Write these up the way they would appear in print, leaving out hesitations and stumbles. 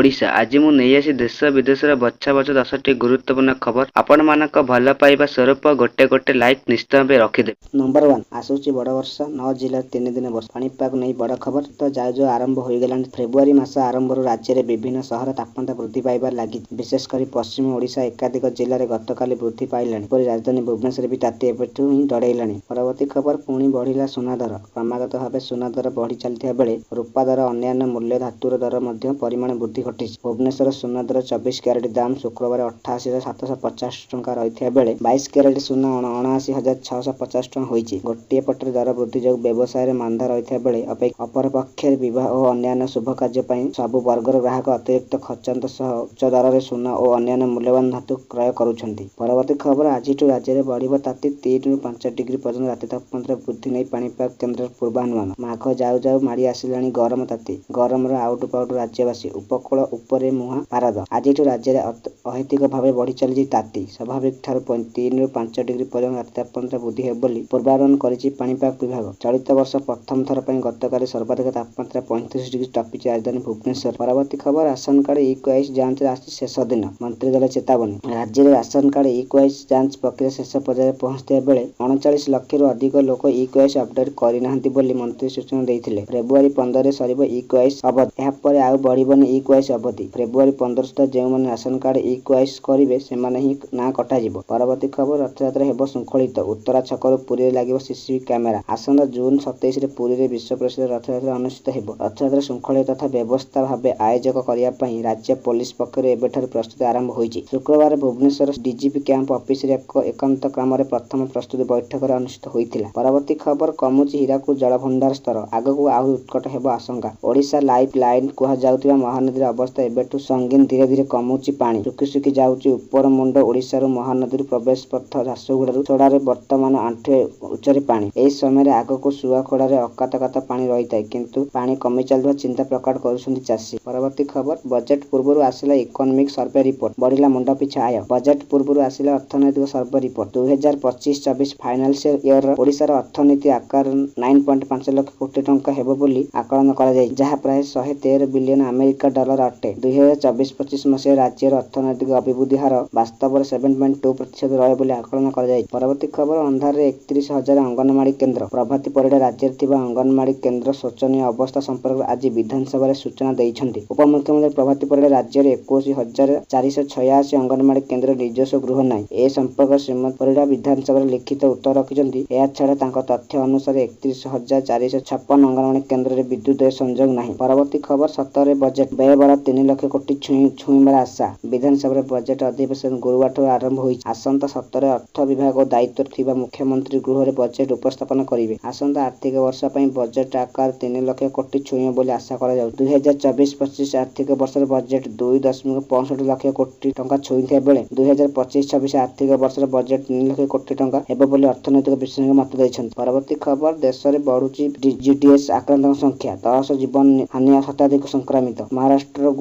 ओडिशा आज मु नहीं आसी देश विदेशर बछा बछ 10टी गुरुत्वपूर्ण खबर आपण मानक भल पाइबा स्वरूप गोटे गोटे लाइक निश्चित भाव रखिदे। नंबर 1 आसूची बड़ वर्षा 9 जिले 3 दिन वर्षा पाणीपाग नहीं बड़ खबर तो जाऊ आरंभ हो गलानी। फेब्रुआरी मास आरंभ राज्य में विभिन्न सहर तापमात्रा वृद्धि पाइबार लगी। विशेषकर पश्चिम ओडिशा एकाधिक जिले में गतकाली वृद्धि पाइलानी। राजधानी भुवनेश्वर भी ताती एबेठू ही डरेलानी। परवर्ती खबर पुणी बढ़िला सुना दर। क्रमागत भाव सुना दर बढ़ी चलता बेले रूपा दर अन्य मूल्य धातुर दर परिमाण वृद्धि घटी। भुवनेश्वर सुना दर 24 क्यारेट दाम शुक्रवार 88,750 टंका रही बेले 22 क्यारेट सुना 79,650 टंका होईची। गोटे पटर दर वृद्धि जो व्यवसाय में मांदा रही बेले अपर पक्षे विवाह और अन्य शुभ कार्य सबु वर्गर ग्राहक अतिरिक्त खर्चांत सह उच्च दर में सुना और अन्य मूल्यवान धातु क्रय करुछंती। परवर्ती खबर आज राज्य में बढ़ ताती 3 ରୁ 5 डिग्री पर्यंत राति तापमात्रा वृद्धि नहीं पाणीपाग केन्द्र पूर्वानुमान। माघ जाऊ जाऊ माड़ी आसिलानी गरम ताती। गरम आउट पाउट राज्यवासी उपकूल उपरे मुहां पारद। आज राज्य में अहेतुक भाव बढ़ी चली ताती। स्वाभाविक ठार 3 ରୁ 5 डिग्री पर्यंत राति तापमात्रा वृद्धि हो पूर्वानुमान करिछि पाणीपाग विभाग। चलित वर्ष प्रथम थर पर गतकाली सर्वाधिक तापमात्रा 35 डिग्री टपिछि राजधानी भुवनेश्वर। परवर्ती खबर राशन कार्ड ई-क्वाइस जांच आज शेष दिन। मंत्री दल चेतावनी। राज्य में राशन कार्ड ई-क्वाइस जांच प्रक्रिया शेष पर्याय पहुंचता बेले 39 लाख अधिक लोक ई-क्वाइस अपडेट करनाहांती बोली मंत्री सूचना देइथिले। फेब्रुआरी 15 सरिबो ई-क्वाइस अवधि। एहा परे आउ बढ़िबनी ई-क्वाइस अवधि। फेब्रुआरी 15 सुधा जो मैंने राशन कार्ड ई-क्वाइस करेंगे से ही ना कटाଯିବ। परवर्ती खबर रथयात्रा हेब श्रृंखलित। उत्तरा छकरू पुरी लगे सीसीटीवी कैमेरा। आसंता जून 27 रे पुरी रे विश्व प्रसिद्ध रथयात्रा अनुष्ठित हेब। रथयात्रा श्रृंखलित तथा व्यवस्था भाव आयोजक करने राज्य पुलिस पक्षर एबेठार प्रस्तुति आरंभ होईची। शुक्रवार भुवनेश्वर डीजीपी कैंप ऑफिस रे एकांत क्रम प्रथम प्रस्तुति बैठक अनुष्ठित होईथिला। परवर्ती खबर कमुची हीराकुद जलभंडार स्तर आगक आहरी उत्कट हेब आशंका। ओडिशा लाइफ लाइन कुहाଯାଉଥିବା महानदीर अवस्था एबेठू संगीन धीरे धीरे कमुची। पानी सुखी सुखी जाउची उपर मुंड ओडिशार महानदी प्रवेश पथ झारसुगुड़ारू छोड़ारे वर्तमान आंठे उच्चरे पानी। एही समय आगक सुआखोड़ारे अकातकात पानी रही थाए किंतु पानी कमी चलुवा चिंता प्रकट करुछंती चाषी। परवर्ती खबर बजेट पूर्व आसिला इकोनॉमिक सर्वे रिपोर्ट। बढ़िला मुंड पिछा आय। बजेट पूर्व आसिला अर्थनैतिक सर्वे रिपोर्ट। 2025-26 फाइनान्शियल ईयर ओडिशार अर्थनीति आकार 9.5 लाख कोटी टंका हेबो बोली आकलन करा जाय, जहा प्राय 113 बिलियन अमेरिका डॉलर अटे। 2024-25 मसीह राज्यर अर्थनैतिक अभिवृद्धि हार वास्तव 7.2% रहे बोली आकलन करा जाय। परवर्ती खबर अंधार 31,000 अंगनवाड़ी केन्द्र। प्रभाती परिडा राज्य अंगनवाड़ी केन्द्र शोचनीय अवस्था संपर्क आज विधानसभा सूचना देइछंती। उपमुख्यमंत्री प्रभाती परिडा राज्य 21,486 अंगनवाड़ी केन्द्र निजस्व गृह नाई। ए संपर्क श्रीमती परिडा विधानसभा लिखित उत्तर रखिछंती। या छाड़ा तांको तथ्य अनुसार 31,456 अंगनवाड़ी केन्द्र में विद्युत संजोग नहीं। परवर्ती खबर 17 बजेट व्यय बड़ा 3 लाख कोटी छुईबार आशा। विधानसभा बजेट अधिवेशन गुरुवार आरंभ होई। आसंता 17 अर्थ विभाग दायित्व थिबा मुख्यमंत्री गृह में बजेट उपस्थापन करिवे। आसंता आर्थिक वर्ष पई बजेट आकार 3 लाख कोटी छुईब बोली आशा करा जाउ। 2024-25 आर्थिक वर्ष बजेट 2.65 लाख कोटी टंका छुईथिया बेले 2025-26 आर्थिक वर्ष बजेट 3 लाख कोटी टंका हेबो बोली अर्थनैतिक विशेषज्ञ मत दैछंती। परवर्ती खबर देश में बढ़ुची जीटीएस आक्रांतों संख्या। 10 जीवन हानि, शताधिक संक्रमित। महाराष्ट्र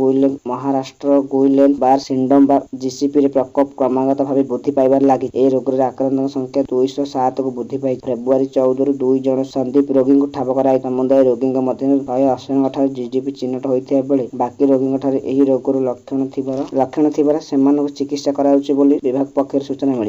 गुइलेन बार सिंडम बार जीसीपी रे प्रकोप क्रमागत भाव वृद्धि पाइबार लगी। ए रोग आक्रांतों संख्या 207 को वृद्धि पाई। फेब्रुआरी 14 ରୁ 2 जन संदीप रोगी को ठाब कराई। समुदाय रोगी मध्य 180 जीजीपी चिन्हट होता बेले बाकी रोगी रोगर लक्षण थिबार चिकित्सा कराउछि बोली विभाग पक्षर सूचना मिली।